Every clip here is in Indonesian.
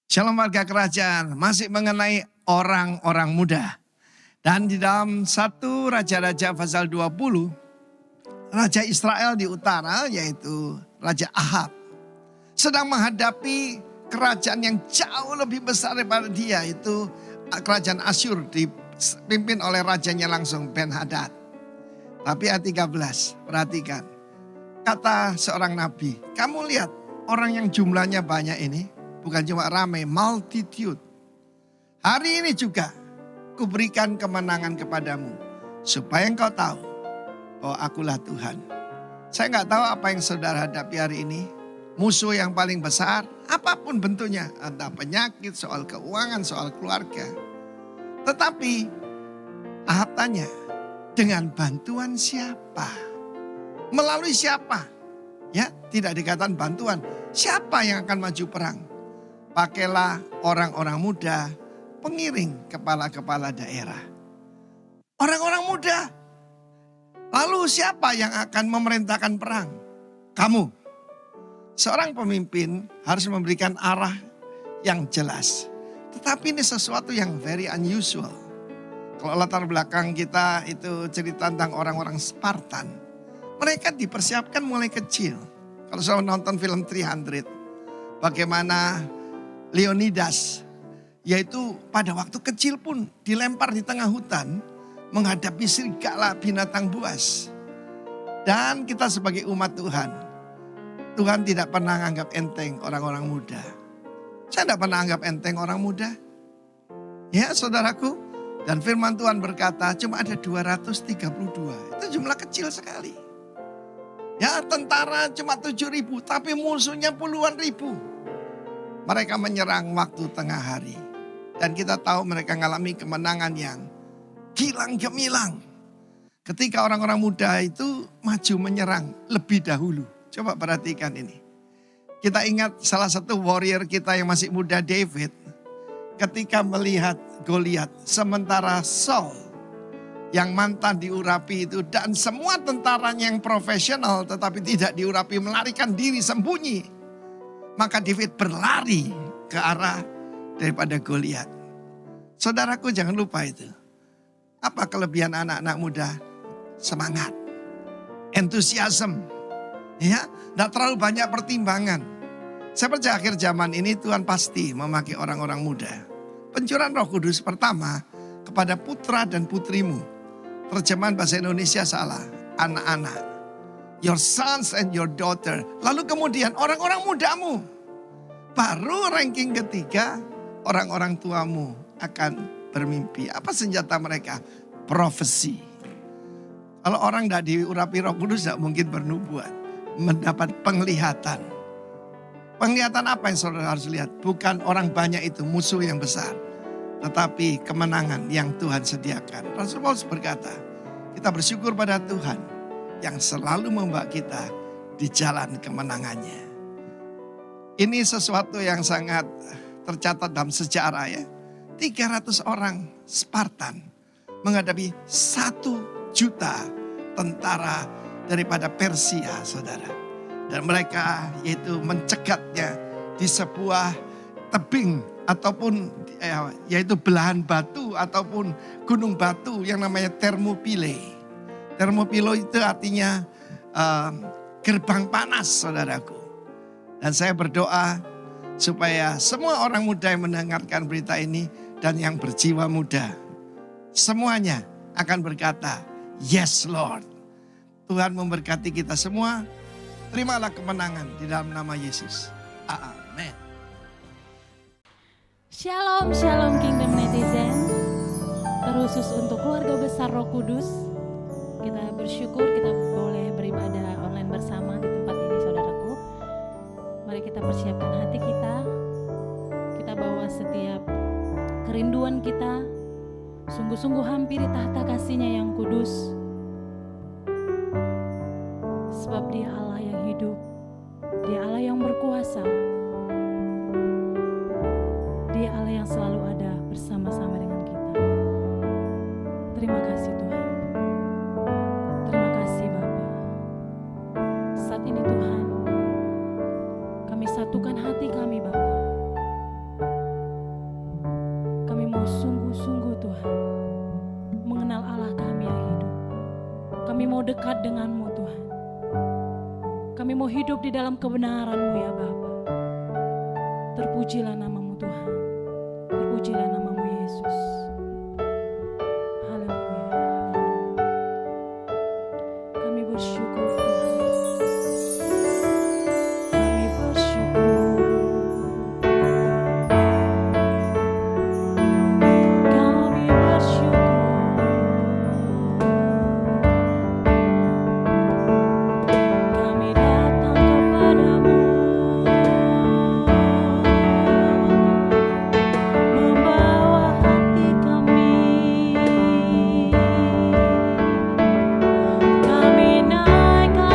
Shalom warga kerajaan, masih mengenai orang-orang muda. Dan di dalam 1 Raja-Raja pasal 20, Raja Israel di utara yaitu Raja Ahab sedang menghadapi kerajaan yang jauh lebih besar daripada dia, itu kerajaan Asyur dipimpin oleh rajanya langsung Ben-Hadad. Tapi ayat 13, perhatikan. Kata seorang nabi, kamu lihat orang yang jumlahnya banyak ini, bukan cuma ramai, multitude. Hari ini juga kuberikan kemenangan kepadamu, supaya engkau tahu bahwa akulah Tuhan. Saya nggak tahu apa yang saudara hadapi hari ini. Musuh yang paling besar, apapun bentuknya. Ada penyakit, soal keuangan, soal keluarga. Tetapi Ahab tanya, dengan bantuan siapa? Melalui siapa? Ya, tidak dikatakan bantuan. Siapa yang akan maju perang? Pakailah orang-orang muda, pengiring kepala-kepala daerah. Orang-orang muda. Lalu siapa yang akan memerintahkan perang? Kamu. Seorang pemimpin harus memberikan arah yang jelas. Tetapi ini sesuatu yang very unusual. Kalau latar belakang kita itu cerita tentang orang-orang Spartan. Mereka dipersiapkan mulai kecil. Kalau saya nonton film 300. Bagaimana Leonidas, yaitu pada waktu kecil pun dilempar di tengah hutan. Menghadapi serigala binatang buas. Dan kita sebagai umat Tuhan. Tuhan tidak pernah anggap enteng orang-orang muda. Saya tidak pernah anggap enteng orang muda. Ya saudaraku. Dan firman Tuhan berkata cuma ada 232. Itu jumlah kecil sekali. Ya tentara cuma 7.000 tapi musuhnya puluhan ribu. Mereka menyerang waktu tengah hari. Dan kita tahu mereka mengalami kemenangan yang gilang gemilang. Ketika orang-orang muda itu maju menyerang lebih dahulu. Coba perhatikan ini. Kita ingat salah satu warrior kita yang masih muda, David. Ketika melihat Goliat, sementara Saul yang mantan diurapi itu dan semua tentaranya yang profesional tetapi tidak diurapi melarikan diri sembunyi. Maka David berlari ke arah daripada Goliat. Saudaraku jangan lupa itu. Apa kelebihan anak-anak muda? Semangat, entusiasme, ya, tidak terlalu banyak pertimbangan. Saya percaya akhir zaman ini Tuhan pasti memakai orang-orang muda. Pencurahan Roh Kudus pertama kepada putra dan putrimu. Terjemahan bahasa Indonesia salah, anak-anak. Your sons and your daughter. Lalu kemudian orang-orang mudamu. Baru ranking ketiga, orang-orang tuamu akan bermimpi. Apa senjata mereka? Profesi. Kalau orang tidak diurapi Roh Kudus tidak mungkin bernubuat. Mendapat penglihatan. Penglihatan apa yang saudara harus lihat? Bukan orang banyak itu musuh yang besar. Tetapi kemenangan yang Tuhan sediakan. Rasul Paulus berkata, kita bersyukur pada Tuhan yang selalu membawa kita di jalan kemenangannya. Ini sesuatu yang sangat tercatat dalam sejarah ya. 300 orang Spartan menghadapi 1 juta tentara daripada Persia, saudara. Dan mereka yaitu mencegatnya di sebuah tebing ataupun yaitu belahan batu ataupun gunung batu yang namanya Thermopylae. Thermopylae itu artinya gerbang panas, saudaraku. Dan saya berdoa supaya semua orang muda yang mendengarkan berita ini dan yang berjiwa muda, semuanya akan berkata, yes Lord. Tuhan memberkati kita semua. Terimalah kemenangan di dalam nama Yesus. Amin. Shalom, shalom Kingdom Netizen. Terkhusus untuk keluarga besar Roh Kudus. Kita bersyukur kita boleh beribadah online bersama di tempat ini, saudaraku. Mari kita persiapkan hati kita. Kita bawa setiap kerinduan kita. Sungguh-sungguh hampiri tahta kasih-Nya yang kudus. Sebab Dia Allah yang hidup, Dia Allah yang berkuasa, Dia Allah yang selalu ada bersama-sama dengan kita. Terima kasih Tuhan. Terima kasih Bapa. Saat ini Tuhan, kami satukan hati kami Bapa. Tuhan. Mengenal Allah kami yang hidup. Kami mau dekat denganmu Tuhan. Kami mau hidup di dalam kebenaran-Mu ya Bapa. Terpujilah namamu Tuhan. Terpujilah namamu Yesus. Haleluya. Kami bersyukur Tuhan. Kami bersyukur. Kami bersyukur. Kami datang kepadamu. Membawa hati kami. Kami naikkan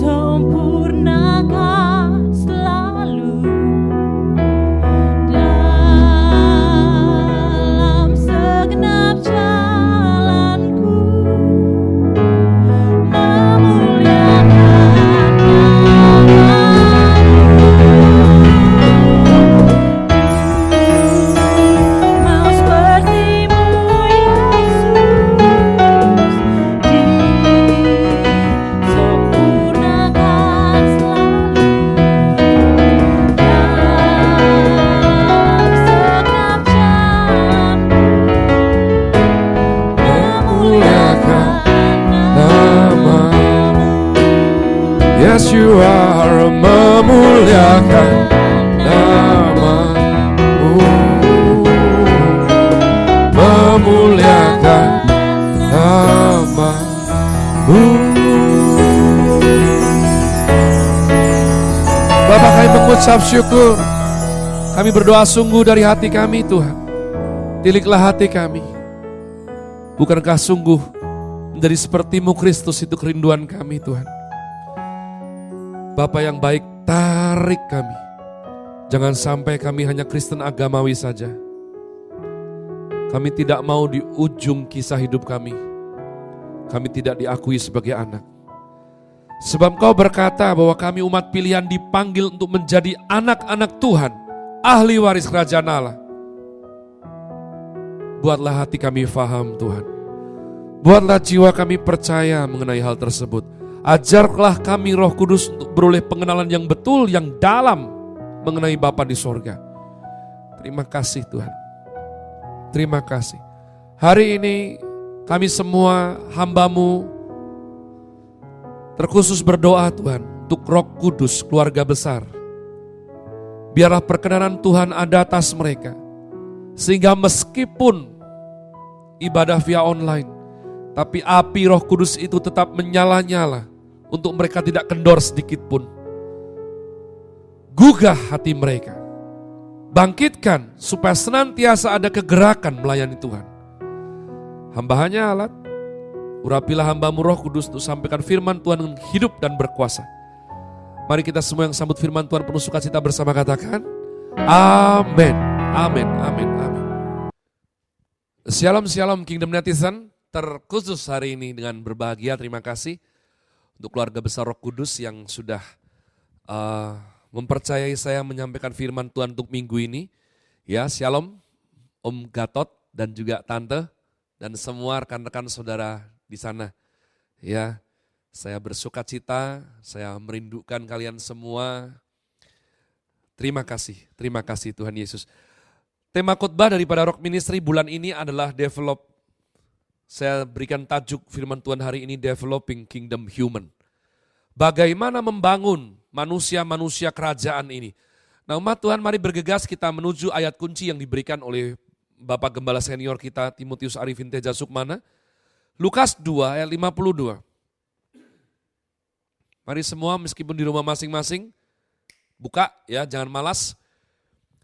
sempurnakan selalu dalam segenap jalanku, memuliakan mau seperti-Mu Yesus, disempurnakan selalu dalam segenap jalanku, memuliakan nama. Yes, you are, memuliakan namamu, memuliakan namamu. Bapak, kami mengucap syukur, kami berdoa sungguh dari hati kami Tuhan. Tiliklah hati kami. Bukankah sungguh menjadi seperti-Mu Kristus itu kerinduan kami Tuhan. Bapa yang baik, tarik kami. Jangan sampai kami hanya Kristen agamawi saja. Kami tidak mau di ujung kisah hidup kami tidak diakui sebagai anak. Sebab Kau berkata bahwa kami umat pilihan dipanggil untuk menjadi anak-anak Tuhan, ahli waris kerajaan Allah. Buatlah hati kami faham Tuhan. Buatlah jiwa kami percaya mengenai hal tersebut. Ajarlah kami Roh Kudus untuk beroleh pengenalan yang betul, yang dalam mengenai Bapa di sorga. Terima kasih Tuhan. Terima kasih. Hari ini kami semua hamba-Mu terkhusus berdoa Tuhan untuk Roh Kudus keluarga besar. Biarlah perkenanan Tuhan ada atas mereka. Sehingga meskipun ibadah via online, tapi api Roh Kudus itu tetap menyala-nyala untuk mereka tidak kendor sedikit pun. Gugah hati mereka. Bangkitkan supaya senantiasa ada kegerakan melayani Tuhan. Hamba hanya alat. Urapilah hamba-Mu Roh Kudus untuk sampaikan firman Tuhan dengan hidup dan berkuasa. Mari kita semua yang sambut firman Tuhan penuh sukacita bersama katakan, amin, amin, amin, amin. Shalom, shalom Kingdom Netizen. Terkhusus hari ini dengan berbahagia, terima kasih untuk keluarga besar Roh Kudus yang sudah mempercayai saya menyampaikan firman Tuhan untuk minggu ini. Ya, shalom Om Gatot dan juga Tante dan semua rekan-rekan saudara di sana. Ya, saya bersuka cita, saya merindukan kalian semua. Terima kasih Tuhan Yesus. Tema khotbah daripada Rock Ministry bulan ini adalah develop. Saya berikan tajuk firman Tuhan hari ini, Developing Kingdom Human. Bagaimana membangun manusia-manusia kerajaan ini. Nah umat Tuhan, mari bergegas kita menuju ayat kunci yang diberikan oleh Bapak Gembala Senior kita, Timotius Arifin Teja Sukmana. Lukas 2 ayat 52. Mari semua meskipun di rumah masing-masing, buka ya, jangan malas.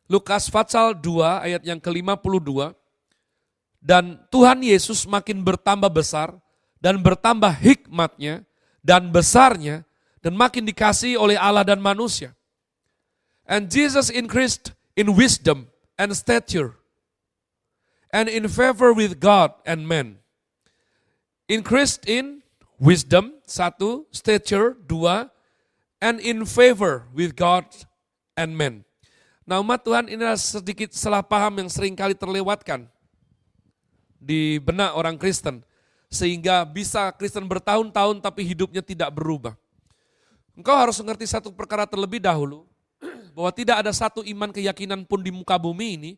Lukas pasal 2 ayat yang ke-52. Dan Tuhan Yesus makin bertambah besar dan bertambah hikmatnya dan besarnya dan makin dikasihi oleh Allah dan manusia. And Jesus increased in wisdom and stature and in favor with God and men. Increased in wisdom, 1, stature, 2, and in favor with God and men. Nah umat Tuhan, ini adalah sedikit salah paham yang seringkali terlewatkan di benak orang Kristen. Sehingga bisa Kristen bertahun-tahun tapi hidupnya tidak berubah. Engkau harus mengerti satu perkara terlebih dahulu, bahwa tidak ada satu iman keyakinan pun di muka bumi ini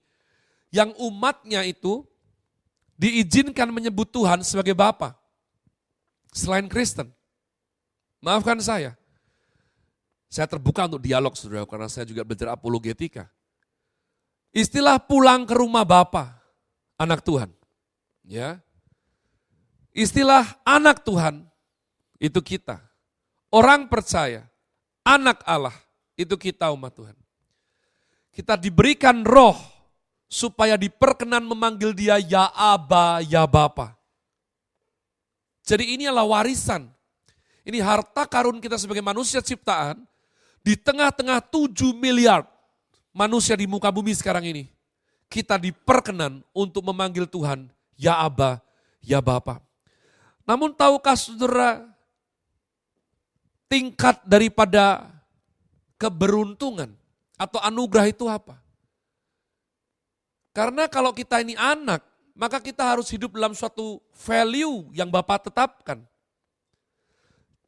yang umatnya itu diizinkan menyebut Tuhan sebagai Bapa selain Kristen. Maafkan saya terbuka untuk dialog saudara, karena saya juga belajar apologetika. Istilah pulang ke rumah Bapa, anak Tuhan. Ya, istilah anak Tuhan itu kita, orang percaya, anak Allah itu kita umat Tuhan. Kita diberikan roh supaya diperkenan memanggil dia ya Aba, ya Bapa. Jadi ini adalah warisan Ini harta karun kita sebagai manusia ciptaan, di tengah-tengah 7 miliar manusia di muka bumi sekarang ini. Kita diperkenan untuk memanggil Tuhan, ya Aba, ya Bapa. Namun tahukah saudara, tingkat daripada keberuntungan atau anugerah itu apa? Karena kalau kita ini anak, maka kita harus hidup dalam suatu value yang Bapa tetapkan.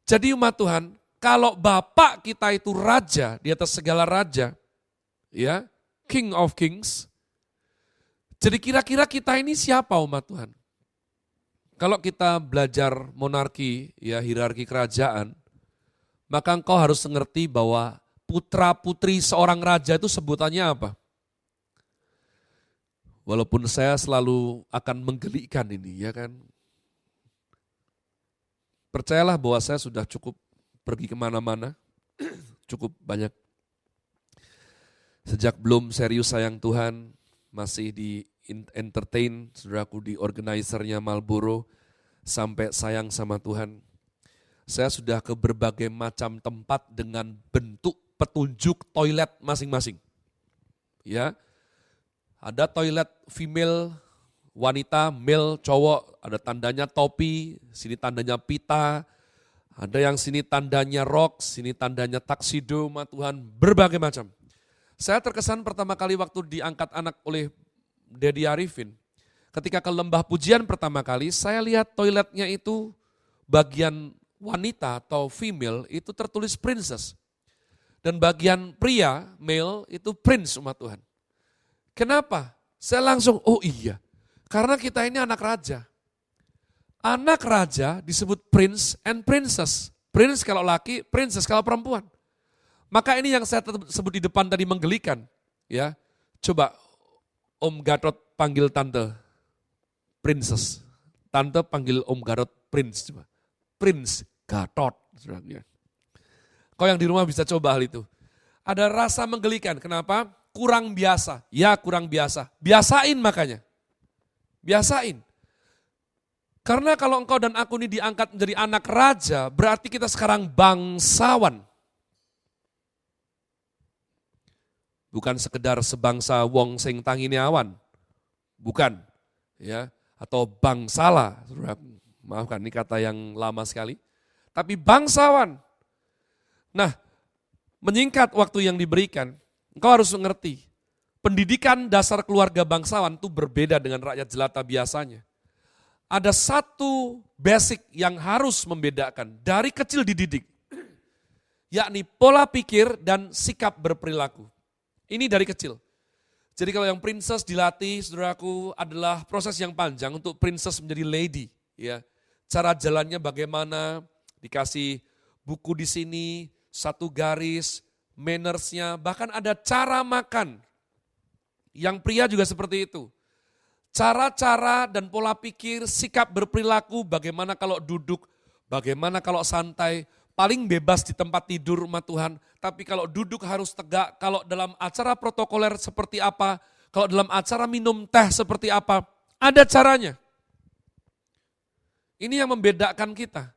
Jadi umat Tuhan, kalau Bapak kita itu raja di atas segala raja, ya, King of Kings. Jadi kira-kira kita ini siapa umat Tuhan? Kalau kita belajar monarki, ya hierarki kerajaan, maka engkau harus mengerti bahwa putra-putri seorang raja itu sebutannya apa? Walaupun saya selalu akan menggelikan ini, ya kan. Percayalah bahwa saya sudah cukup pergi kemana-mana, cukup banyak. Sejak belum serius sayang Tuhan, masih di entertain, saudaraku di organizernya Marlboro, sampai sayang sama Tuhan. Saya sudah ke berbagai macam tempat dengan bentuk petunjuk toilet masing-masing. Ya, ada toilet female, wanita, male, cowok, ada tandanya topi, sini tandanya pita, ada yang sini tandanya rok, sini tandanya taksido, Tuhan, berbagai macam. Saya terkesan pertama kali waktu diangkat anak oleh Dedi Arifin, ketika ke lembah pujian pertama kali, saya lihat toiletnya itu bagian wanita atau female itu tertulis princess. Dan bagian pria, male, itu prince umat Tuhan. Kenapa? Saya langsung, oh iya, karena kita ini anak raja. Anak raja disebut prince and princess. Prince kalau laki, princess kalau perempuan. Maka ini yang saya sebut di depan tadi menggelikan. Ya, coba Om Gatot panggil Tante princess. Tante panggil Om Gatot prince. Coba. Prince Gatot. Kau yang di rumah bisa coba hal itu. Ada rasa menggelikan. Kenapa? Kurang biasa. Ya kurang biasa. Biasain makanya. Biasain. Karena kalau engkau dan aku ini diangkat menjadi anak raja, berarti kita sekarang bangsawan. Bukan sekedar sebangsa wong sing tangine awan. Bukan. Ya, atau bangsala. Maafkan ini kata yang lama sekali. Tapi bangsawan. Nah, menyingkat waktu yang diberikan, engkau harus mengerti, pendidikan dasar keluarga bangsawan itu berbeda dengan rakyat jelata biasanya. Ada satu basic yang harus membedakan, dari kecil dididik, yakni pola pikir dan sikap berperilaku. Ini dari kecil. Jadi kalau yang princess dilatih, saudaraku, adalah proses yang panjang untuk princess menjadi lady. Ya, cara jalannya bagaimana, dikasih buku di sini, satu garis, mannersnya, bahkan ada cara makan. Yang pria juga seperti itu. Cara-cara dan pola pikir, sikap berperilaku, bagaimana kalau duduk, bagaimana kalau santai, paling bebas di tempat tidur umat Tuhan, tapi kalau duduk harus tegak, kalau dalam acara protokoler seperti apa, kalau dalam acara minum teh seperti apa, ada caranya. Ini yang membedakan kita.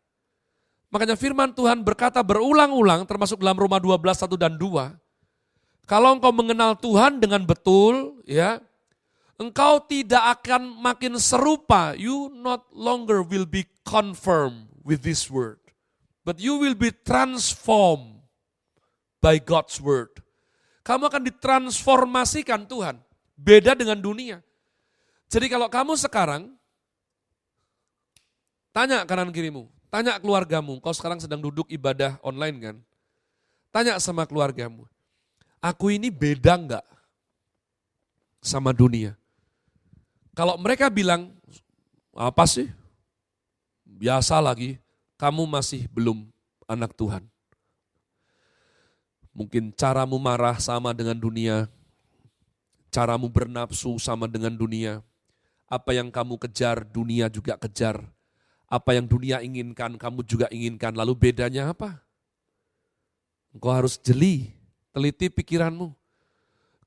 Makanya firman Tuhan berkata berulang-ulang, termasuk dalam Roma 12, 1 dan 2. Kalau engkau mengenal Tuhan dengan betul, ya, engkau tidak akan makin serupa. You not longer will be confirmed with this word. But you will be transformed by God's word. Kamu akan ditransformasikan Tuhan. Beda dengan dunia. Jadi kalau kamu sekarang, tanya kanan kirimu. Tanya keluargamu, kau sekarang sedang duduk ibadah online kan? Tanya sama keluargamu, aku ini beda enggak sama dunia? Kalau mereka bilang, apa sih? Biasa lagi, kamu masih belum anak Tuhan. Mungkin caramu marah sama dengan dunia, caramu bernafsu sama dengan dunia, apa yang kamu kejar, dunia juga kejar. Apa yang dunia inginkan, kamu juga inginkan. Lalu bedanya apa? Engkau harus jeli, teliti pikiranmu.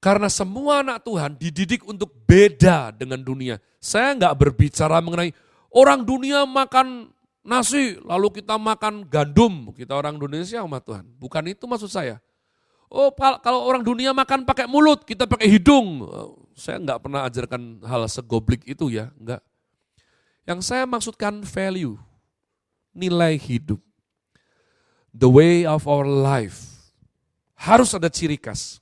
Karena semua anak Tuhan dididik untuk beda dengan dunia. Saya enggak berbicara mengenai orang dunia makan nasi lalu kita makan gandum, kita orang Indonesia umat Tuhan. Bukan itu maksud saya. Oh kalau orang dunia makan pakai mulut, kita pakai hidung. Saya nggak pernah ajarkan hal segoblik itu ya, enggak. Yang saya maksudkan value, nilai hidup. The way of our life. Harus ada ciri khas.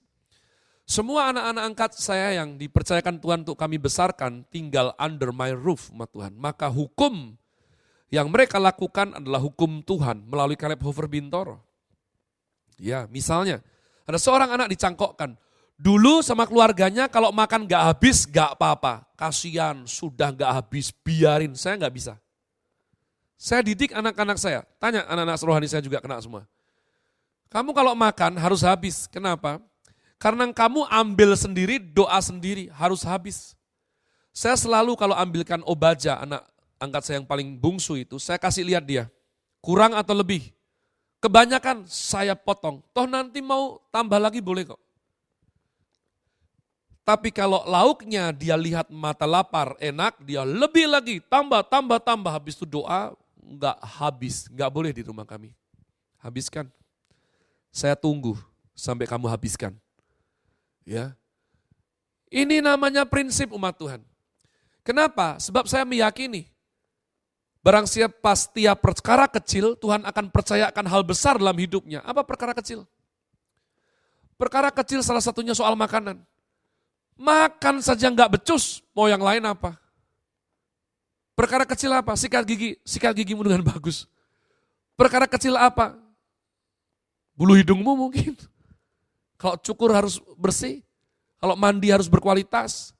Semua anak-anak angkat saya yang dipercayakan Tuhan untuk kami besarkan tinggal under my roof, umat Tuhan. Maka hukum yang mereka lakukan adalah hukum Tuhan melalui Caleb Hofer Bintoro. Ya, misalnya ada seorang anak dicangkokkan. Dulu sama keluarganya kalau makan gak habis gak apa-apa. Kasian, sudah gak habis, biarin. Saya gak bisa. Saya didik anak-anak saya. Tanya anak-anak rohani saya juga kena semua. Kamu kalau makan harus habis. Kenapa? Karena kamu ambil sendiri, doa sendiri, harus habis. Saya selalu kalau ambilkan Obaja, anak angkat saya yang paling bungsu itu, saya kasih lihat dia. Kurang atau lebih. Kebanyakan saya potong. Toh nanti mau tambah lagi boleh kok. Tapi kalau lauknya dia lihat mata lapar, enak, dia lebih lagi, tambah. Habis itu doa, enggak habis, enggak boleh di rumah kami. Habiskan. Saya tunggu sampai kamu habiskan. Ya. Ini namanya prinsip umat Tuhan. Kenapa? Sebab saya meyakini barang siapa setiap perkara kecil Tuhan akan percayakan hal besar dalam hidupnya. Apa perkara kecil? Perkara kecil salah satunya soal makanan. Makan saja enggak becus, mau yang lain apa? Perkara kecil apa? Sikat gigimu dengan bagus. Perkara kecil apa? Bulu hidungmu mungkin. Kalau cukur harus bersih, kalau mandi harus berkualitas,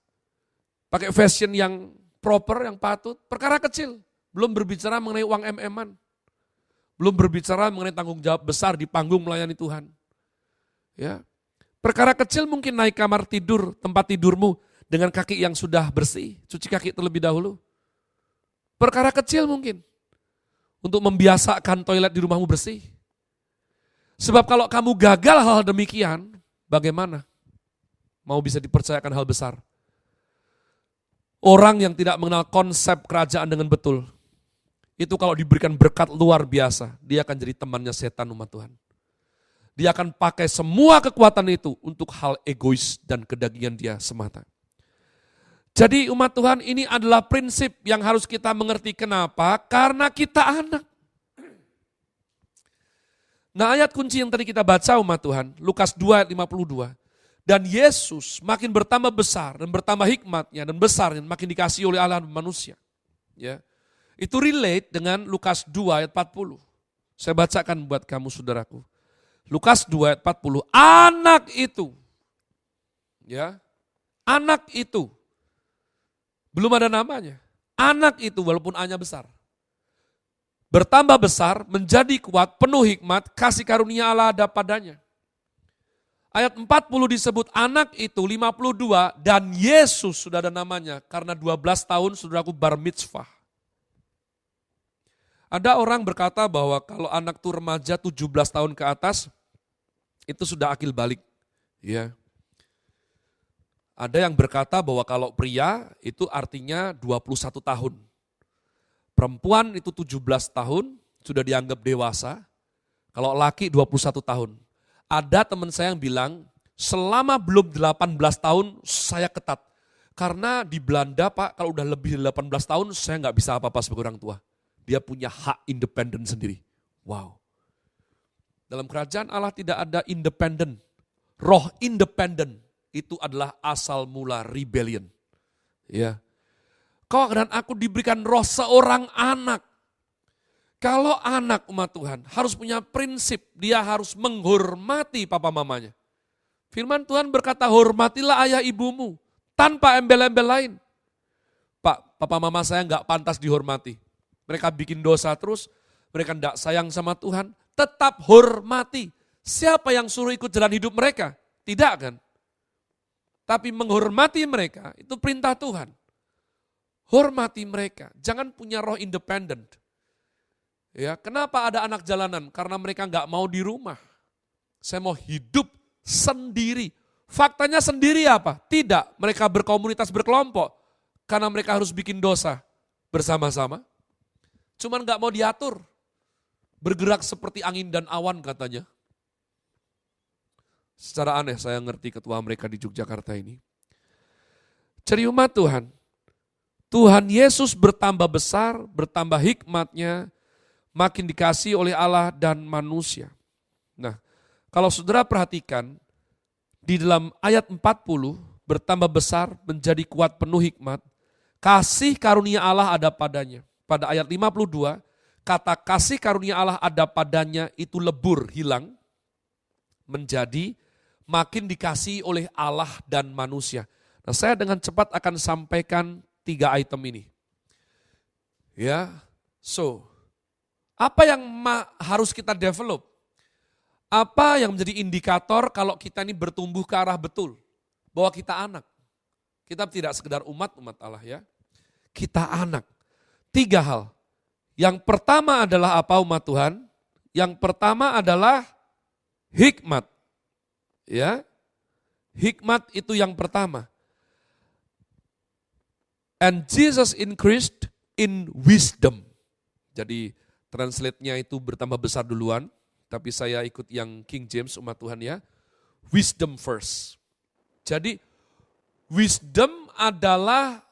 pakai fashion yang proper, yang patut. Perkara kecil, belum berbicara mengenai uang MM-an. Belum berbicara mengenai tanggung jawab besar di panggung melayani Tuhan. Ya. Perkara kecil mungkin naik kamar tidur, tempat tidurmu dengan kaki yang sudah bersih, cuci kaki terlebih dahulu. Perkara kecil mungkin untuk membiasakan toilet di rumahmu bersih. Sebab kalau kamu gagal hal demikian, bagaimana? Mau bisa dipercayakan hal besar. Orang yang tidak mengenal konsep kerajaan dengan betul, itu kalau diberikan berkat luar biasa, dia akan jadi temannya setan umat Tuhan. Dia akan pakai semua kekuatan itu untuk hal egois dan kedagingan dia semata. Jadi umat Tuhan ini adalah prinsip yang harus kita mengerti. Kenapa? Karena kita anak. Nah ayat kunci yang tadi kita baca umat Tuhan, Lukas 2 ayat 52. Dan Yesus makin bertambah besar dan bertambah hikmatnya dan besar dan makin dikasihi oleh Allah dan manusia. Ya. Itu relate dengan Lukas 2 ayat 40. Saya bacakan buat kamu saudaraku. Lukas 2 ayat 40, anak itu, ya, anak itu, belum ada namanya, anak itu walaupun A-nya besar, bertambah besar, menjadi kuat, penuh hikmat, kasih karunia Allah ada padanya. Ayat 40 disebut anak itu 52 dan Yesus sudah ada namanya karena 12 tahun saudaraku bar mitzvah. Ada orang berkata bahwa kalau anak itu remaja 17 tahun ke atas, itu sudah akil balik. Ya. Ada yang berkata bahwa kalau pria itu artinya 21 tahun. Perempuan itu 17 tahun, sudah dianggap dewasa. Kalau laki 21 tahun. Ada teman saya yang bilang, selama belum 18 tahun saya ketat. Karena di Belanda Pak, kalau udah lebih dari 18 tahun saya nggak bisa apa-apa sebagai orang tua. Dia punya hak independen sendiri. Wow. Dalam kerajaan Allah tidak ada independen. Roh independen itu adalah asal mula rebellion. Ya. Kau dan aku diberikan roh seorang anak. Kalau anak umat Tuhan harus punya prinsip, dia harus menghormati papa mamanya. Firman Tuhan berkata, hormatilah ayah ibumu tanpa embel-embel lain. Pak, papa mama saya nggak pantas dihormati. Mereka bikin dosa terus, mereka tidak sayang sama Tuhan, tetap hormati. Siapa yang suruh ikut jalan hidup mereka? Tidak kan? Tapi menghormati mereka, itu perintah Tuhan. Hormati mereka, jangan punya roh independen. Ya, kenapa ada anak jalanan? Karena mereka nggak mau di rumah. Saya mau hidup sendiri. Faktanya sendiri apa? Tidak, mereka berkomunitas berkelompok. Karena mereka harus bikin dosa bersama-sama. cuman gak mau diatur. Bergerak seperti angin dan awan katanya. Secara aneh saya ngerti ketua mereka di Yogyakarta ini. Cerima Tuhan. Tuhan Yesus bertambah besar, bertambah hikmatnya, makin dikasih oleh Allah dan manusia. Nah, kalau saudara perhatikan, di dalam ayat 40, bertambah besar, menjadi kuat penuh hikmat, kasih karunia Allah ada padanya. Pada ayat 52, kata kasih karunia Allah ada padanya itu lebur, hilang, menjadi makin dikasih oleh Allah dan manusia. Nah, saya dengan cepat akan sampaikan 3 item ini. Ya, so, apa yang harus kita develop? Apa yang menjadi indikator kalau kita ini bertumbuh ke arah betul? Bahwa kita anak. Kita tidak sekedar umat Allah ya. Kita anak. 3 hal. Yang pertama adalah apa umat Tuhan? Yang pertama adalah hikmat. Ya. Hikmat itu yang pertama. And Jesus increased in wisdom. Jadi translate-nya itu bertambah besar duluan, tapi saya ikut yang King James umat Tuhan ya. Wisdom first. Jadi wisdom adalah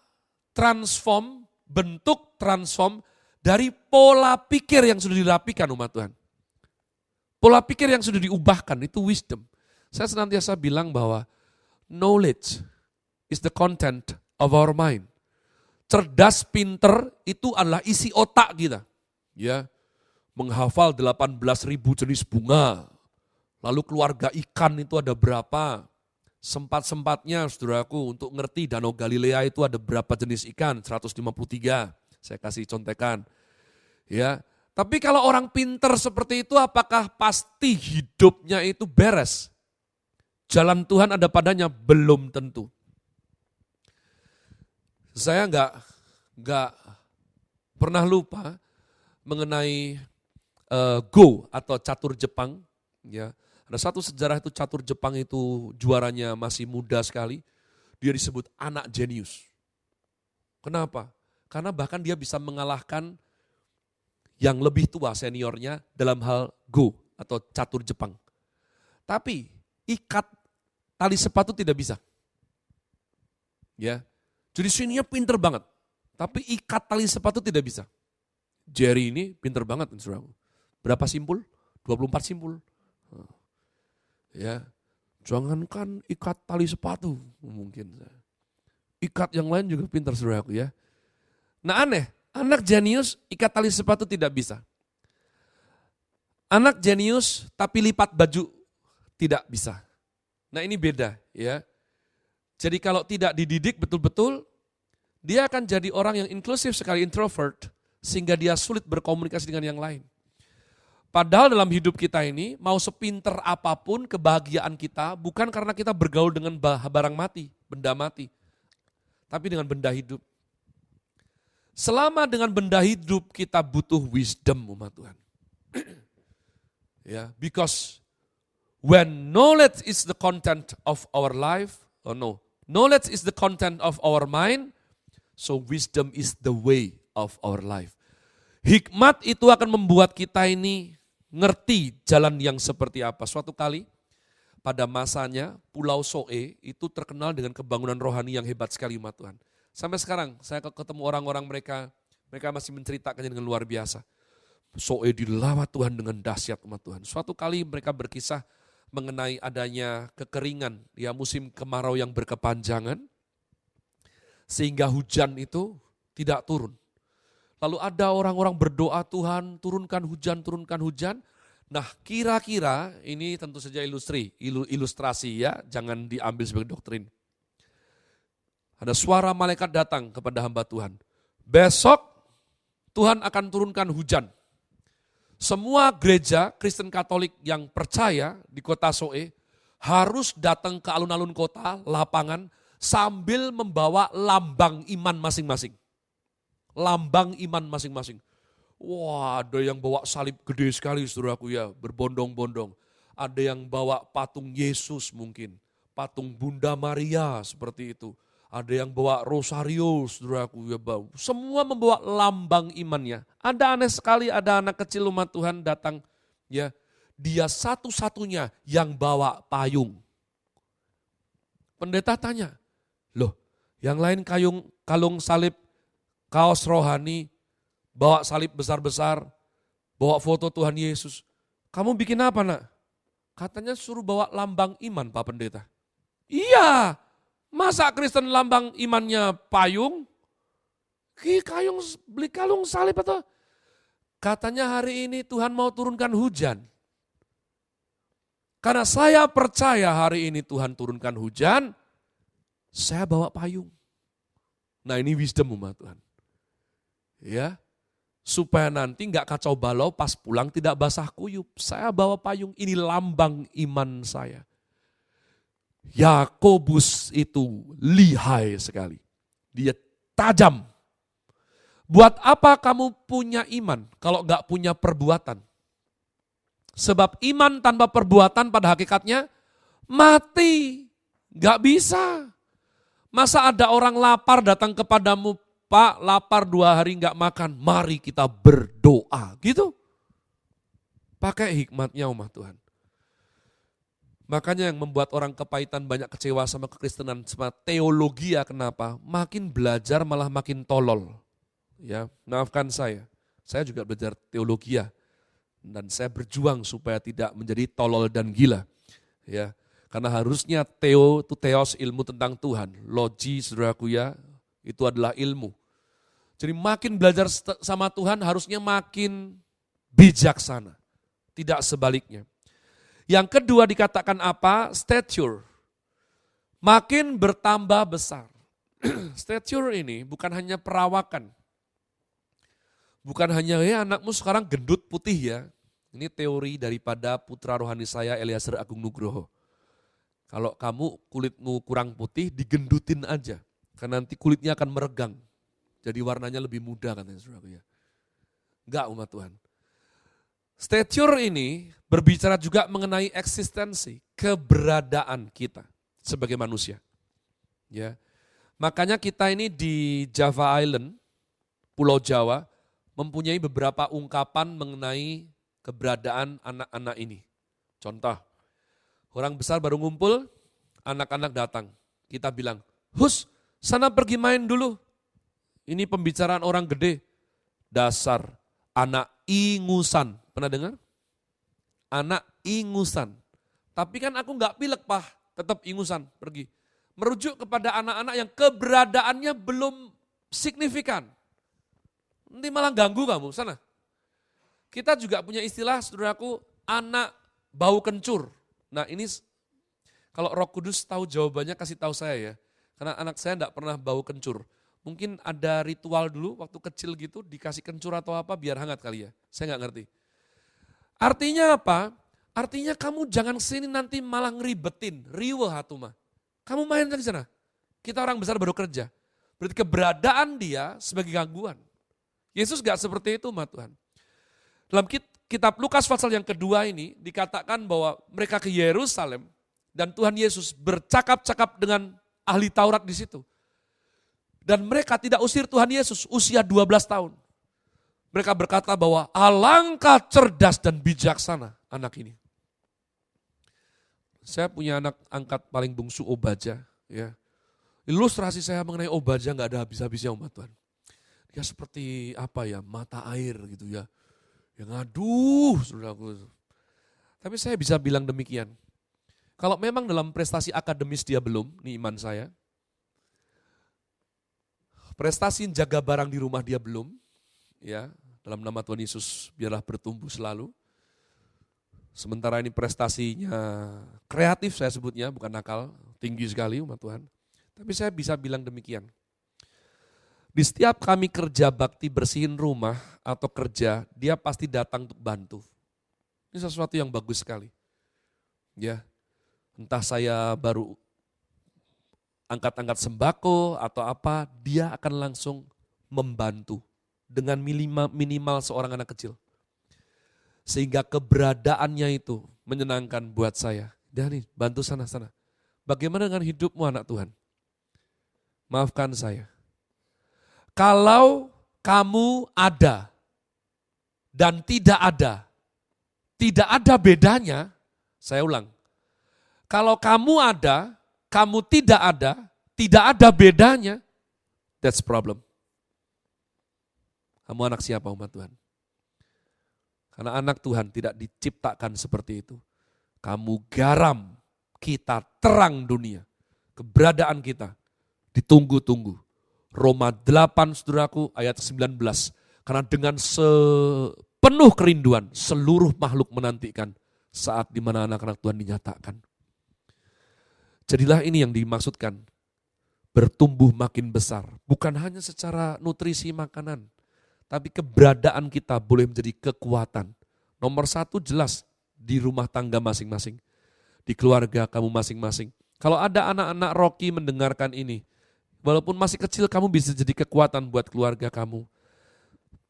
transform, bentuk transform dari pola pikir yang sudah dirapikan umat Tuhan. Pola pikir yang sudah diubahkan itu wisdom. Saya senantiasa bilang bahwa knowledge is the content of our mind. Cerdas, pinter itu adalah isi otak kita. Ya, menghafal 18.000 jenis bunga. Lalu keluarga ikan itu ada berapa? Sempat-sempatnya saudaraku untuk ngerti Danau Galilea itu ada berapa jenis ikan? 153. Saya kasih contekan. Ya, tapi kalau orang pinter seperti itu apakah pasti hidupnya itu beres? Jalan Tuhan ada padanya? Belum tentu. Saya enggak pernah lupa mengenai Go atau catur Jepang. Ya, ada satu sejarah itu catur Jepang itu juaranya masih muda sekali. Dia disebut anak jenius. Kenapa? Karena bahkan dia bisa mengalahkan yang lebih tua seniornya dalam hal Go atau catur Jepang. Tapi ikat tali sepatu tidak bisa. Ya. Jadi sininya pinter banget. Tapi ikat tali sepatu tidak bisa. Jerry ini pinter banget. Berapa simpul? 24 simpul. Ya, jangankan ikat tali sepatu mungkin. Ikat yang lain juga pinter saudaraku ya. Nah aneh, anak jenius ikat tali sepatu tidak bisa. Anak jenius tapi lipat baju tidak bisa. Nah ini beda ya. Jadi kalau tidak dididik betul-betul, dia akan jadi orang yang inklusif sekali, introvert, sehingga dia sulit berkomunikasi dengan yang lain. Padahal dalam hidup kita ini, mau sepinter apapun kebahagiaan kita, bukan karena kita bergaul dengan barang mati, benda mati, tapi dengan benda hidup. Selama dengan benda hidup kita butuh wisdom umat Tuhan. Ya, because when knowledge is the content of our life, knowledge is the content of our mind, so wisdom is the way of our life. Hikmat itu akan membuat kita ini ngerti jalan yang seperti apa. Suatu kali pada masanya Pulau Soe itu terkenal dengan kebangunan rohani yang hebat sekali umat Tuhan. Sampai sekarang saya ketemu orang-orang mereka masih menceritakannya dengan luar biasa. Soe dilawat Tuhan dengan dahsyat umat Tuhan. Suatu kali mereka berkisah mengenai adanya kekeringan, ya musim kemarau yang berkepanjangan, sehingga hujan itu tidak turun. Lalu ada orang-orang berdoa, Tuhan turunkan hujan. Nah kira-kira ini tentu saja ilustrasi ya, jangan diambil sebagai doktrin. Ada suara malaikat datang kepada hamba Tuhan. Besok Tuhan akan turunkan hujan. Semua gereja Kristen Katolik yang percaya di kota Soe harus datang ke alun-alun kota, lapangan, sambil membawa lambang iman masing-masing. Lambang iman masing-masing. Wah, ada yang bawa salib gede sekali saudaraku ya, berbondong-bondong. Ada yang bawa patung Yesus mungkin, patung Bunda Maria seperti itu. ada yang bawa rosario, saudaraku ya, semua membawa lambang imannya. Ada aneh sekali, ada anak kecil umat Tuhan datang, ya, dia satu-satunya yang bawa payung. Pendeta tanya, loh, yang lain kalung salib, kaos rohani, bawa salib besar-besar, bawa foto Tuhan Yesus. Kamu bikin apa, nak? Katanya suruh bawa lambang iman, Pak Pendeta. Iya, masa Kristen lambang imannya payung? Beli kalung salib atau? Katanya hari ini Tuhan mau turunkan hujan. Karena saya percaya hari ini Tuhan turunkan hujan, saya bawa payung. Nah ini wisdom umat Tuhan. Ya, supaya nanti nggak kacau balau pas pulang tidak basah kuyup. Saya bawa payung, ini lambang iman saya. Yakobus itu lihai sekali. Dia tajam. Buat apa kamu punya iman kalau nggak punya perbuatan? Sebab iman tanpa perbuatan pada hakikatnya mati. Nggak bisa. Masa ada orang lapar datang kepadamu, Pak lapar 2 hari nggak makan, mari kita berdoa. Gitu. Pakai hikmatnya umat Tuhan. Makanya yang membuat orang kepahitan banyak kecewa sama kekristenan, sama teologi ya kenapa? Makin belajar malah makin tolol. Ya, maafkan saya juga belajar teologi ya. Dan saya berjuang supaya tidak menjadi tolol dan gila. Ya, karena harusnya theos ilmu tentang Tuhan. Logi saudaraku ya, itu adalah ilmu. Jadi makin belajar sama Tuhan harusnya makin bijaksana. Tidak sebaliknya. Yang kedua dikatakan apa? Stature. Makin bertambah besar. Stature ini bukan hanya perawakan. Bukan hanya ya anakmu sekarang gendut putih ya. Ini teori daripada putra rohani saya Eliezer Agung Nugroho. Kalau kamu kulitmu kurang putih digendutin aja. Karena nanti kulitnya akan meregang. Jadi warnanya lebih muda katanya saudaraku ya. Enggak umat Tuhan. Stature ini berbicara juga mengenai eksistensi, keberadaan kita sebagai manusia. Ya. Makanya kita ini di Java Island, Pulau Jawa, mempunyai beberapa ungkapan mengenai keberadaan anak-anak ini. Contoh, orang besar baru ngumpul, anak-anak datang. Kita bilang, "Hus, sana pergi main dulu." Ini pembicaraan orang gede. Dasar anak ingusan. Pernah dengar? Anak ingusan. Tapi kan aku enggak pilek, Pak. Tetap ingusan, pergi. Merujuk kepada anak-anak yang keberadaannya belum signifikan. Nanti malah ganggu kamu, sana. Kita juga punya istilah, saudaraku, anak bau kencur. Nah ini, kalau Roh Kudus tahu jawabannya kasih tahu saya ya. Karena anak saya enggak pernah bau kencur. Mungkin ada ritual dulu waktu kecil gitu, dikasih kencur atau apa biar hangat kali ya. Saya enggak ngerti. Artinya apa? Artinya kamu jangan sini nanti malah ngeribetin, riweh hatuma. Kamu main di sana. Kita orang besar baru kerja. Berarti keberadaan dia sebagai gangguan. Yesus gak seperti itu, umat Tuhan. Dalam kitab Lukas pasal yang kedua ini dikatakan bahwa mereka ke Yerusalem dan Tuhan Yesus bercakap-cakap dengan ahli Taurat di situ. Dan mereka tidak usir Tuhan Yesus usia 12 tahun. Mereka berkata bahwa alangkah cerdas dan bijaksana anak ini. Saya punya anak angkat paling bungsu Obaja. Ya. Ilustrasi saya mengenai Obaja gak ada habis-habisnya umat Tuhan. Dia seperti apa ya, mata air gitu ya. Yang aduh, saudaraku. Tapi saya bisa bilang demikian. Kalau memang dalam prestasi akademis dia belum, nih iman saya. Prestasi jaga barang di rumah dia belum. Ya, dalam nama Tuhan Yesus biarlah bertumbuh selalu. Sementara ini prestasinya kreatif saya sebutnya, bukan nakal, tinggi sekali umat Tuhan. Tapi saya bisa bilang demikian. Di setiap kami kerja bakti bersihin rumah atau kerja, dia pasti datang untuk bantu. Ini sesuatu yang bagus sekali. Ya, entah saya baru angkat-angkat sembako atau apa, dia akan langsung membantu dengan minimal seorang anak kecil. Sehingga keberadaannya itu menyenangkan buat saya. Dia nih, bantu sana-sana. Bagaimana dengan hidupmu anak Tuhan? maafkan saya. Kalau kamu ada dan tidak ada bedanya, saya ulang. Kalau kamu ada, kamu tidak ada bedanya, that's problem. Kamu anak siapa umat Tuhan? Karena anak Tuhan tidak diciptakan seperti itu. Kamu garam, kita terang dunia. Keberadaan kita ditunggu-tunggu. Roma 8 saudaraku ayat 19. Karena dengan sepenuh kerinduan seluruh makhluk menantikan saat di mana anak-anak Tuhan dinyatakan. Jadilah ini yang dimaksudkan. Bertumbuh makin besar. Bukan hanya secara nutrisi makanan. Tapi keberadaan kita boleh menjadi kekuatan. Nomor 1 jelas di rumah tangga masing-masing. Di keluarga kamu masing-masing. Kalau ada anak-anak Rocky mendengarkan ini. Walaupun masih kecil kamu bisa jadi kekuatan buat keluarga kamu.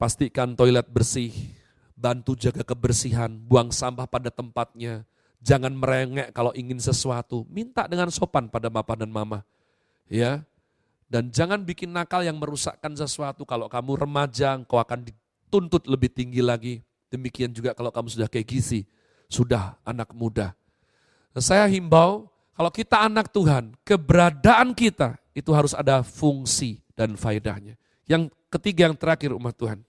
Pastikan toilet bersih. Bantu jaga kebersihan. Buang sampah pada tempatnya. Jangan merengek kalau ingin sesuatu. Minta dengan sopan pada papa dan mama. Ya. Dan jangan bikin nakal yang merusakkan sesuatu. Kalau kamu remaja, kau akan dituntut lebih tinggi lagi. Demikian juga kalau kamu sudah kayak gizi. Sudah anak muda. Saya himbau, kalau kita anak Tuhan, keberadaan kita itu harus ada fungsi dan faedahnya. Yang ketiga, yang terakhir umat Tuhan.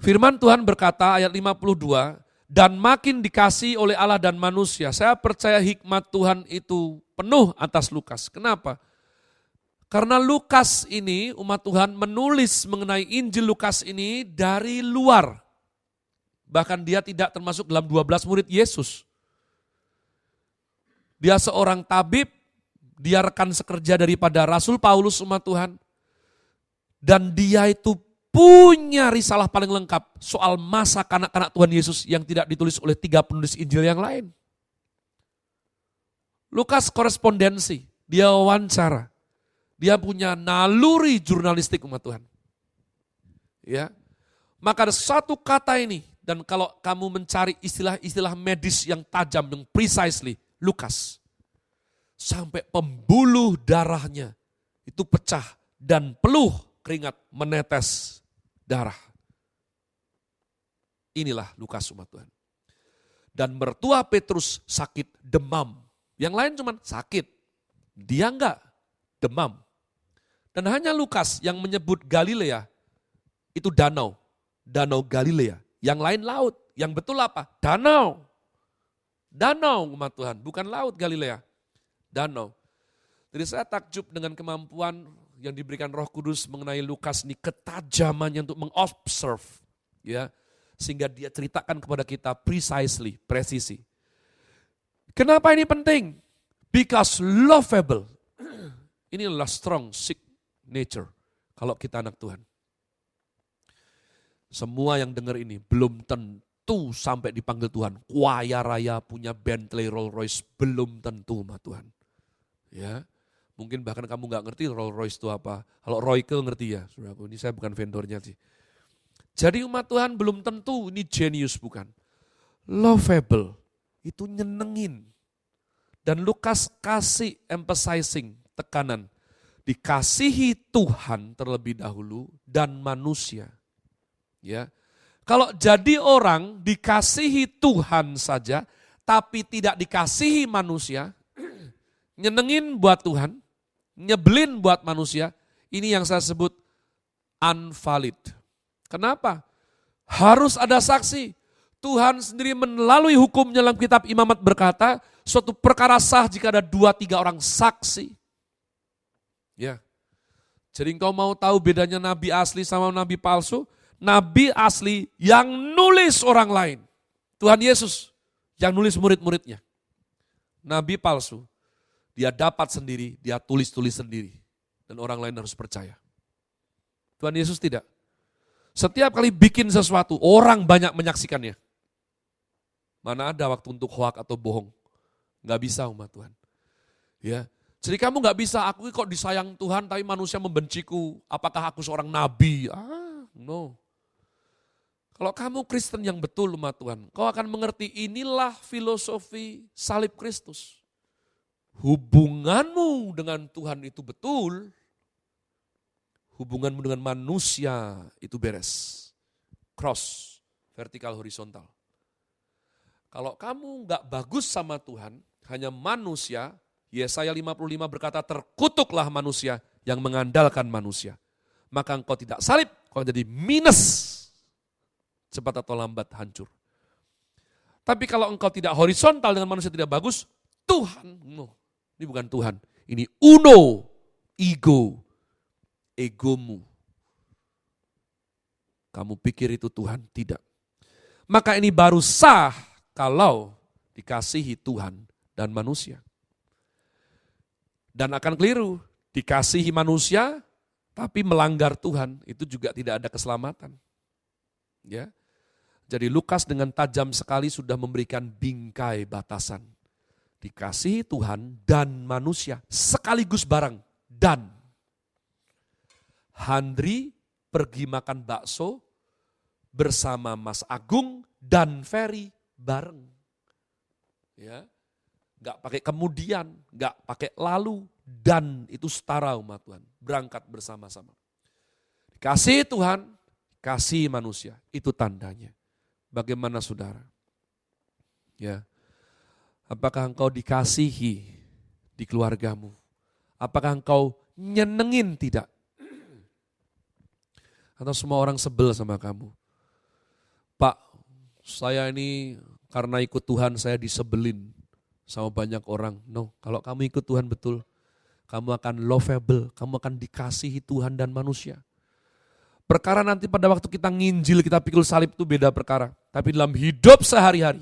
Firman Tuhan berkata ayat 52, dan makin dikasih oleh Allah dan manusia. Saya percaya hikmat Tuhan itu penuh atas Lukas. Kenapa? Karena Lukas ini, umat Tuhan menulis mengenai Injil Lukas ini dari luar. Bahkan dia tidak termasuk dalam 12 murid Yesus. Dia seorang tabib, dia rekan sekerja daripada Rasul Paulus umat Tuhan. Dan dia itu punya risalah paling lengkap soal masa kanak-kanak Tuhan Yesus yang tidak ditulis oleh 3 penulis Injil yang lain. Lukas korespondensi, dia wawancara. Dia punya naluri jurnalistik umat Tuhan. Ya. Maka ada satu kata ini, dan kalau kamu mencari istilah-istilah medis yang tajam, yang precisely, Lukas. Sampai pembuluh darahnya itu pecah dan peluh keringat menetes darah. Inilah Lukas umat Tuhan. Dan mertua Petrus sakit demam. Yang lain cuma sakit. Dia enggak, demam. Dan hanya Lukas yang menyebut Galilea itu danau. Danau Galilea. Yang lain laut. Yang betul apa? Danau. Danau umat Tuhan, bukan laut Galilea. Danau. Jadi saya takjub dengan kemampuan yang diberikan Roh Kudus mengenai Lukas ini, ketajamannya untuk mengobserve. Ya, sehingga dia ceritakan kepada kita precisely, presisi. Kenapa ini penting? Because lovable. Ini adalah strong signature kalau kita anak Tuhan. Semua yang dengar ini belum tentu sampai dipanggil Tuhan. Kaya raya punya Bentley Rolls Royce belum tentu sama Tuhan. Ya, mungkin bahkan kamu nggak ngerti Rolls Royce itu apa. Kalau Royke ngerti ya, saudaraku. Ini saya bukan vendornya sih. Jadi umat Tuhan belum tentu ini genius, bukan. Lovable itu nyenengin. Dan Lukas kasih emphasizing, tekanan. Dikasihi Tuhan terlebih dahulu dan manusia. Ya, kalau jadi orang dikasihi Tuhan saja, tapi tidak dikasihi manusia, nyenengin buat Tuhan, nyebelin buat manusia, ini yang saya sebut unvalid. Kenapa? Harus ada saksi. Tuhan sendiri melalui hukumnya dalam kitab Imamat berkata, suatu perkara sah jika ada 2-3 orang saksi. Ya. Jadi engkau mau tahu bedanya nabi asli sama nabi palsu? Nabi asli yang nulis orang lain. Tuhan Yesus yang nulis murid-muridnya. Nabi palsu, dia dapat sendiri, dia tulis-tulis sendiri. Dan orang lain harus percaya. Tuhan Yesus tidak. Setiap kali bikin sesuatu, orang banyak menyaksikannya. Mana ada waktu untuk hoak atau bohong. Gak bisa umat Tuhan. Ya. Jadi kamu gak bisa, aku kok disayang Tuhan tapi manusia membenciku. Apakah aku seorang nabi? No. Kalau kamu Kristen yang betul umat Tuhan, kau akan mengerti inilah filosofi salib Kristus. hubunganmu dengan Tuhan itu betul, hubunganmu dengan manusia itu beres. Cross, vertikal, horizontal. Kalau kamu nggak bagus sama Tuhan, hanya manusia, Yesaya 55 berkata, terkutuklah manusia yang mengandalkan manusia. Maka engkau tidak salib, kau jadi minus. Cepat atau lambat hancur. Tapi kalau engkau tidak horizontal dengan manusia tidak bagus, Tuhan, no, ini bukan Tuhan. Ini uno, ego, egomu. Kamu pikir itu Tuhan? Tidak. Maka ini baru sah kalau dikasihi Tuhan dan manusia. Dan akan keliru, dikasihi manusia tapi melanggar Tuhan, itu juga tidak ada keselamatan. Ya. Jadi Lukas dengan tajam sekali sudah memberikan bingkai batasan. Dikasihi Tuhan dan manusia sekaligus bareng. Dan Handri pergi makan bakso bersama Mas Agung dan Ferry bareng. Ya. Gak pakai kemudian, gak pakai lalu, dan itu setara umat Tuhan. Berangkat bersama-sama. Kasih Tuhan, kasih manusia, itu tandanya. Bagaimana saudara? Ya. Apakah engkau dikasihi di keluargamu? Apakah engkau nyenengin tidak? Atau semua orang sebel sama kamu? Pak, saya ini karena ikut Tuhan saya disebelin sama banyak orang. No, kalau kamu ikut Tuhan betul, kamu akan lovable, kamu akan dikasihi Tuhan dan manusia. Perkara nanti pada waktu kita nginjil, kita pikul salib itu beda perkara. Tapi dalam hidup sehari-hari,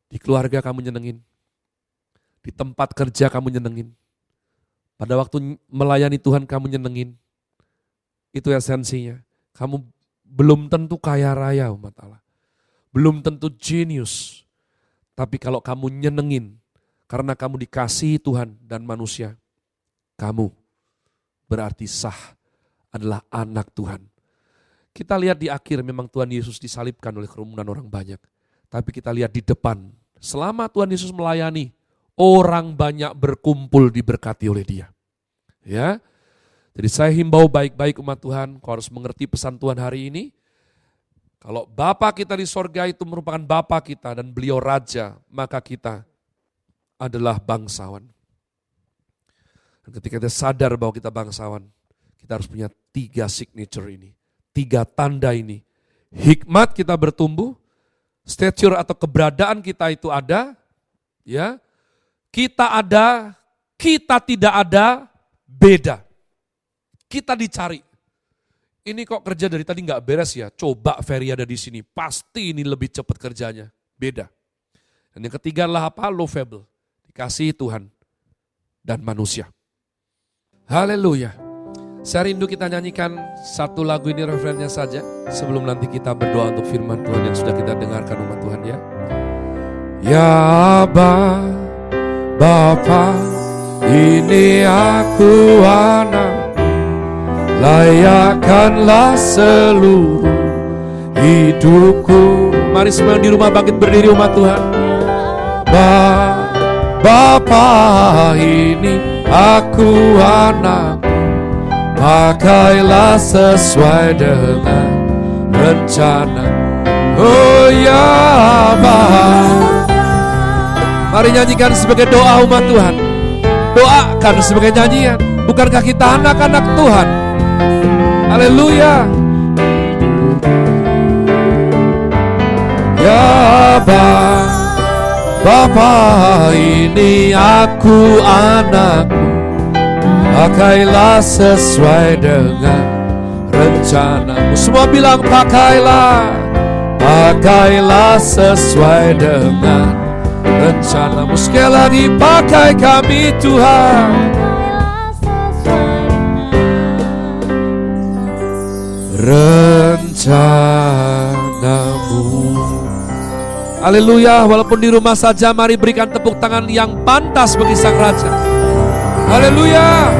di keluarga kamu nyenengin, di tempat kerja kamu nyenengin, pada waktu melayani Tuhan kamu nyenengin. Itu esensinya. Kamu belum tentu kaya raya umat Allah. Belum tentu jenius. Tapi kalau kamu nyenengin, karena kamu dikasihi Tuhan dan manusia, kamu berarti sah adalah anak Tuhan. Kita lihat di akhir memang Tuhan Yesus disalibkan oleh kerumunan orang banyak. Tapi kita lihat di depan, selama Tuhan Yesus melayani, orang banyak berkumpul diberkati oleh Dia. Ya. Jadi saya himbau baik-baik umat Tuhan, kau harus mengerti pesan Tuhan hari ini. Kalau Bapa kita di sorga itu merupakan Bapa kita dan beliau Raja, maka kita adalah bangsawan. Dan ketika kita sadar bahwa kita bangsawan, kita harus punya 3 signature ini, 3 tanda ini. Hikmat kita bertumbuh, stature atau keberadaan kita itu ada, ya. Kita ada, kita tidak ada, beda. Kita dicari. Ini kok kerja dari tadi nggak beres ya? Coba Ferry ada di sini, pasti ini lebih cepat kerjanya. Beda. Dan yang ketiga adalah apa? Lovable. Dikasihi Tuhan dan manusia. Haleluya. Saya rindu kita nyanyikan satu lagu ini refrennya saja. Sebelum nanti kita berdoa untuk firman Tuhan yang sudah kita dengarkan umat Tuhan ya. Ya Aba, Bapa, ini aku anak. Layakkanlah seluruh hidupku. Mari semua di rumah bangkit berdiri umat Tuhan. Bapa, ini aku anak. Pakailah sesuai dengan rencana. Oh ya Bapa. Mari nyanyikan sebagai doa umat Tuhan. Doakan sebagai nyanyian. Bukankah kita anak-anak Tuhan? Haleluya. Ya Bapa, ini aku anakmu. Pakailah sesuai dengan rencanamu. Semua bilang pakailah. Pakailah sesuai dengan rencanamu. Sekali lagi pakai kami Tuhan. Rencanamu. Haleluya. Walaupun di rumah saja, mari berikan tepuk tangan yang pantas bagi Sang Raja. Haleluya.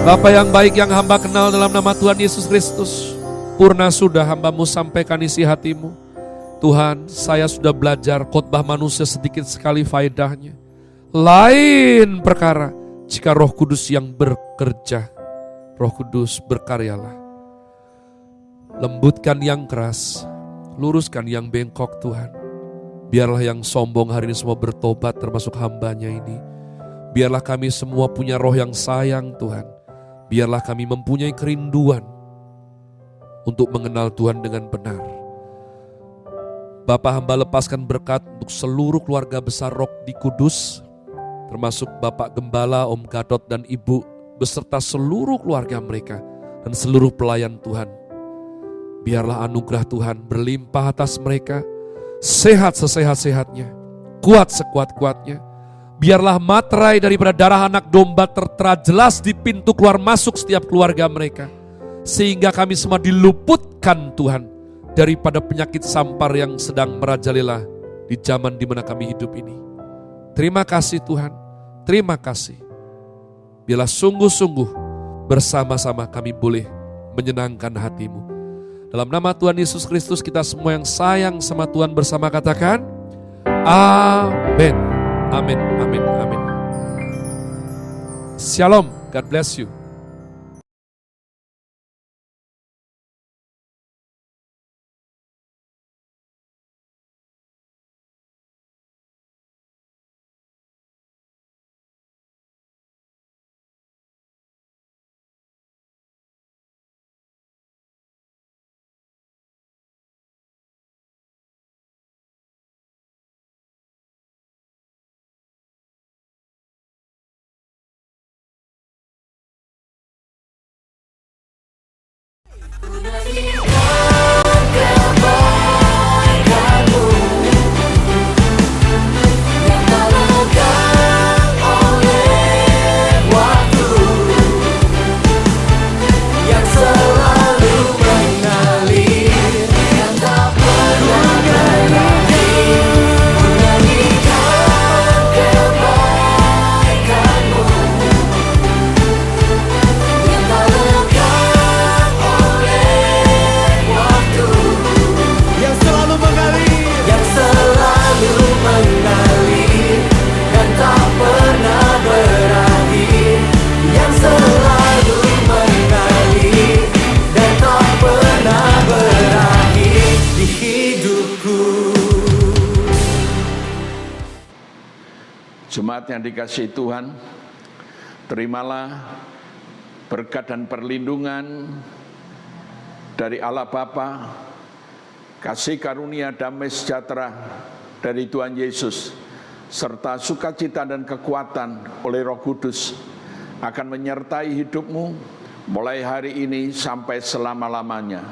Bapa yang baik yang hamba kenal dalam nama Tuhan Yesus Kristus, purna sudah hambamu sampaikan isi hatimu. Tuhan, saya sudah belajar khotbah manusia sedikit sekali faedahnya. Lain perkara jika Roh Kudus yang bekerja. Roh Kudus berkaryalah. Lembutkan yang keras, luruskan yang bengkok Tuhan. Biarlah yang sombong hari ini semua bertobat termasuk hambanya ini. Biarlah kami semua punya roh yang sayang Tuhan. Biarlah kami mempunyai kerinduan untuk mengenal Tuhan dengan benar. Bapak hamba lepaskan berkat untuk seluruh keluarga besar Rock di Kudus, termasuk Bapak Gembala, Om Gatot dan Ibu, beserta seluruh keluarga mereka dan seluruh pelayan Tuhan. Biarlah anugerah Tuhan berlimpah atas mereka, sehat sesehat-sehatnya, kuat sekuat-kuatnya. Biarlah materai daripada darah anak domba tertera jelas di pintu keluar masuk setiap keluarga mereka. Sehingga kami semua diluputkan Tuhan daripada penyakit sampar yang sedang merajalela di zaman di mana kami hidup ini. Terima kasih Tuhan, terima kasih. Biarlah sungguh-sungguh bersama-sama kami boleh menyenangkan hati-Mu. Dalam nama Tuhan Yesus Kristus kita semua yang sayang sama Tuhan bersama katakan, amin, amin, amin, amin. Shalom, God bless you. Jemaat yang dikasihi Tuhan, terimalah berkat dan perlindungan dari Allah Bapa, kasih karunia damai sejahtera dari Tuhan Yesus, serta sukacita dan kekuatan oleh Roh Kudus akan menyertai hidupmu mulai hari ini sampai selama-lamanya.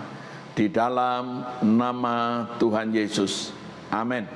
Di dalam nama Tuhan Yesus. Amin.